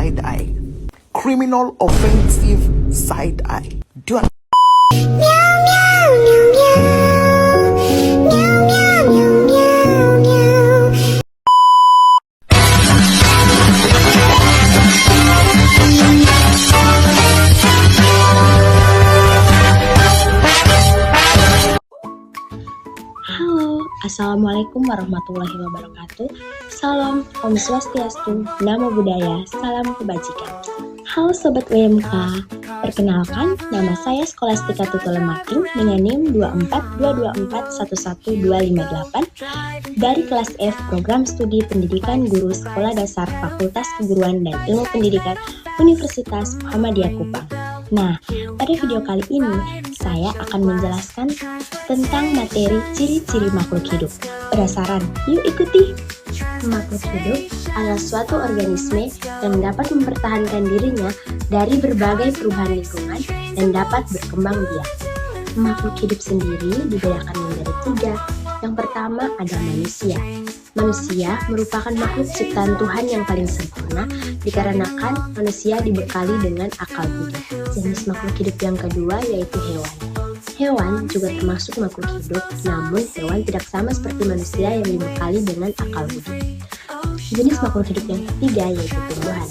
side eye. Criminal offensive side eye. Do you Halo, Assalamualaikum warahmatullahi wabarakatuh. Salam, Om Swastiastu, Namo Buddhaya, Salam Kebajikan. Halo Sobat WMK, perkenalkan nama saya Skolastika Tutulemaking dengan NIM 24224111258 dari kelas F Program Studi Pendidikan Guru Sekolah Dasar Fakultas Keguruan dan Ilmu Pendidikan Universitas Muhammadiyah Kupang. Nah, pada video kali ini saya akan menjelaskan tentang materi ciri-ciri makhluk hidup. Penasaran? Yuk ikuti! Makhluk hidup adalah suatu organisme yang dapat mempertahankan dirinya dari berbagai perubahan lingkungan dan dapat berkembang biak. Makhluk hidup sendiri dibedakan menjadi 3. Yang pertama ada manusia. Manusia merupakan makhluk ciptaan Tuhan yang paling sempurna dikarenakan manusia dibekali dengan akal budi. Jenis makhluk hidup yang kedua yaitu hewan. Hewan juga termasuk makhluk hidup, namun hewan tidak sama seperti manusia yang dibekali dengan akal budi. Jenis makhluk hidup yang ketiga yaitu tumbuhan.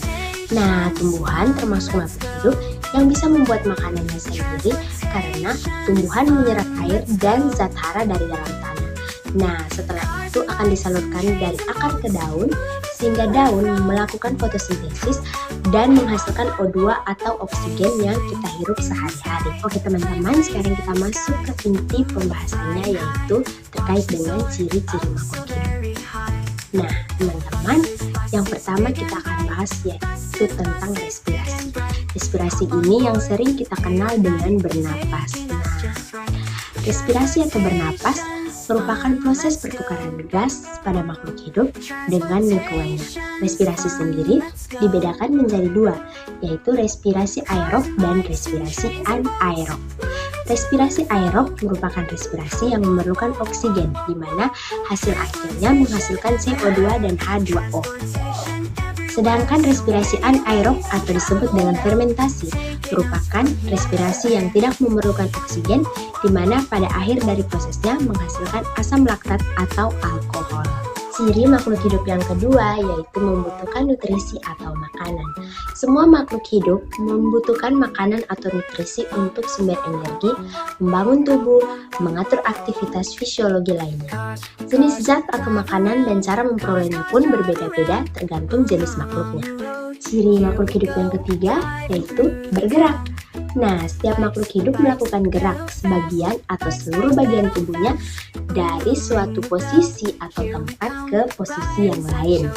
Nah, tumbuhan termasuk makhluk hidup yang bisa membuat makanannya sendiri karena tumbuhan menyerap air dan zat hara dari dalam tanah. Nah, setelah itu akan disalurkan dari akar ke daun sehingga daun melakukan fotosintesis dan menghasilkan O2 atau oksigen yang kita hirup sehari-hari. Oke teman-teman, sekarang kita masuk ke inti pembahasannya yaitu terkait dengan ciri-ciri makhluk hidup. Nah, teman-teman, yang pertama kita akan bahas yaitu tentang respirasi. Respirasi ini yang sering kita kenal dengan bernapas. Nah, respirasi atau bernapas merupakan proses pertukaran gas pada makhluk hidup dengan lingkungannya. Respirasi sendiri dibedakan menjadi 2, yaitu respirasi aerob dan respirasi anaerob. Respirasi aerob merupakan respirasi yang memerlukan oksigen, di mana hasil akhirnya menghasilkan CO2 dan H2O. Sedangkan respirasi anaerob atau disebut dengan fermentasi merupakan respirasi yang tidak memerlukan oksigen, di mana pada akhir dari prosesnya menghasilkan asam laktat atau alkohol. Ciri makhluk hidup yang kedua yaitu membutuhkan nutrisi atau makanan. Semua makhluk hidup membutuhkan makanan atau nutrisi untuk sumber energi, membangun tubuh, mengatur aktivitas fisiologi lainnya. Jenis zat atau makanan dan cara memperolehnya pun berbeda-beda tergantung jenis makhluknya. Ciri makhluk hidup yang ketiga yaitu bergerak. Nah, setiap makhluk hidup melakukan gerak sebagian atau seluruh bagian tubuhnya dari suatu posisi atau tempat ke posisi yang lain.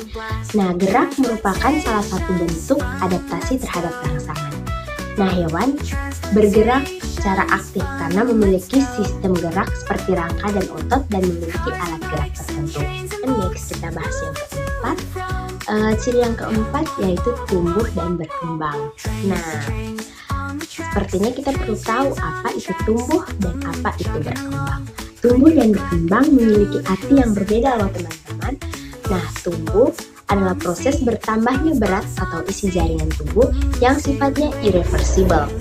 Nah, gerak merupakan salah satu bentuk adaptasi terhadap rangsangan. Nah, hewan bergerak secara aktif karena memiliki sistem gerak seperti rangka dan otot dan memiliki alat gerak tertentu. Dan next kita bahas yang keempat. Ciri yang keempat yaitu tumbuh dan berkembang. Nah, sepertinya kita perlu tahu apa itu tumbuh dan apa itu berkembang. Tumbuh dan berkembang memiliki arti yang berbeda loh teman-teman. Nah, tumbuh adalah proses bertambahnya berat atau isi jaringan tubuh yang sifatnya irreversible.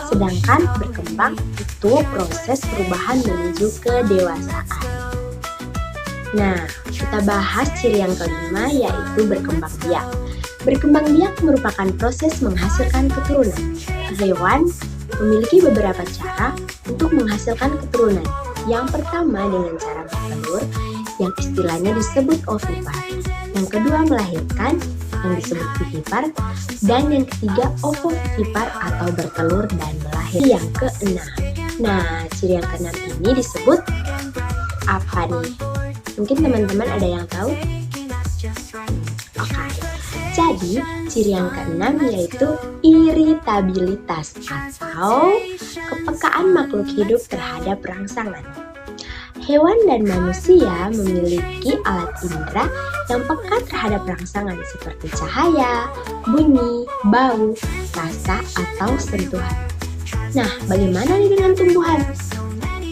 Sedangkan berkembang itu proses perubahan menuju kedewasaan. Nah, kita bahas ciri yang kelima yaitu berkembang biak. Berkembang biak merupakan proses menghasilkan keturunan. Hewan memiliki beberapa cara untuk menghasilkan keturunan. Yang pertama dengan cara bertelur, yang istilahnya disebut ovipar. Yang kedua melahirkan, yang disebut vivipar. Dan yang ketiga ovovivipar atau bertelur dan melahirkan. Yang keenam. Nah, ciri yang keenam ini disebut apa nih? Mungkin teman-teman ada yang tahu? Oke. Jadi, ciri yang keenam yaitu iritabilitas atau kepekaan makhluk hidup terhadap rangsangan. Hewan dan manusia memiliki alat indera yang peka terhadap rangsangan seperti cahaya, bunyi, bau, rasa, atau sentuhan. Nah, bagaimana nih dengan tumbuhan?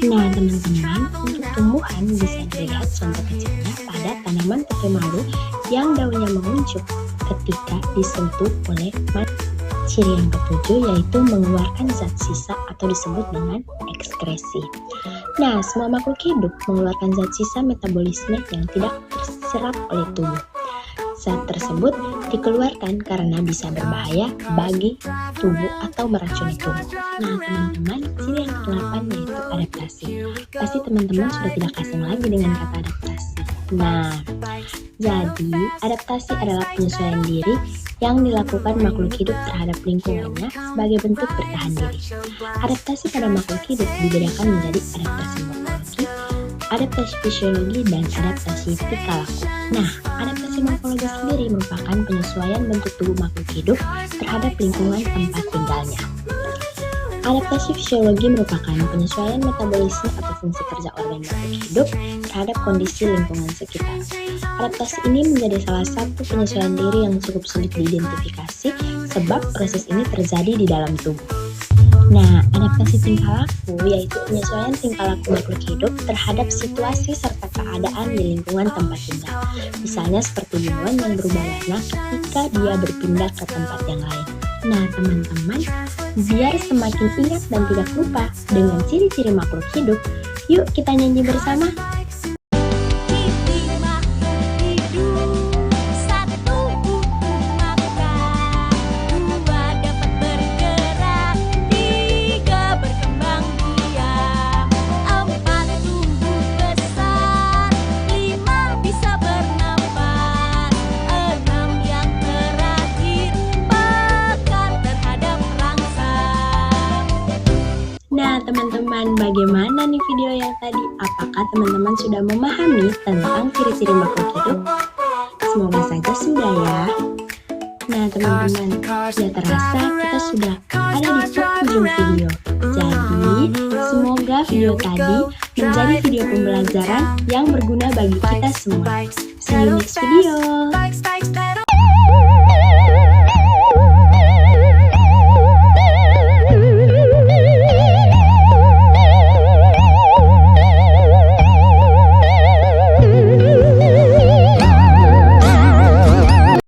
Nah, teman-teman, untuk tumbuhan bisa dilihat contoh kecilnya pada tanaman pete malu yang daunnya menguncup. ketika disentuh oleh manusia. Ciri yang ketujuh yaitu mengeluarkan zat sisa atau disebut dengan ekskresi. Nah, semua makhluk hidup mengeluarkan zat sisa metabolisme yang tidak terserap oleh tubuh. Zat tersebut dikeluarkan karena bisa berbahaya bagi tubuh atau meracuni tubuh. Nah, teman-teman, ciri yang ke-8 yaitu adaptasi. Pasti teman-teman sudah tidak asing lagi dengan kata adaptasi. Nah, jadi adaptasi adalah penyesuaian diri yang dilakukan makhluk hidup terhadap lingkungannya sebagai bentuk bertahan diri. Adaptasi pada makhluk hidup dibedakan menjadi adaptasi morfologi, adaptasi fisiologi, dan adaptasi tingkah laku. Nah, adaptasi morfologi sendiri merupakan penyesuaian bentuk tubuh makhluk hidup terhadap lingkungan tempat tinggalnya. Adaptasi fisiologi merupakan penyesuaian metabolisme atau fungsi kerja organ makhluk hidup terhadap kondisi lingkungan sekitar. Adaptasi ini menjadi salah satu penyesuaian diri yang cukup sulit diidentifikasi sebab proses ini terjadi di dalam tubuh. Nah, adaptasi tingkah laku yaitu penyesuaian tingkah laku makhluk hidup terhadap situasi serta keadaan di lingkungan tempat tinggal. Misalnya seperti buluan yang berubah warna ketika dia berpindah ke tempat yang lain. Nah, teman-teman, biar semakin ingat dan tidak lupa dengan ciri-ciri makhluk hidup, yuk kita nyanyi bersama. Nah, teman-teman, bagaimana nih video yang tadi? Apakah teman-teman sudah memahami tentang ciri-ciri makhluk hidup? Semoga saja sudah ya. Nah, teman-teman, ya terasa kita sudah ada di penghujung video. Jadi, semoga video tadi menjadi video pembelajaran yang berguna bagi kita semua. See you next video.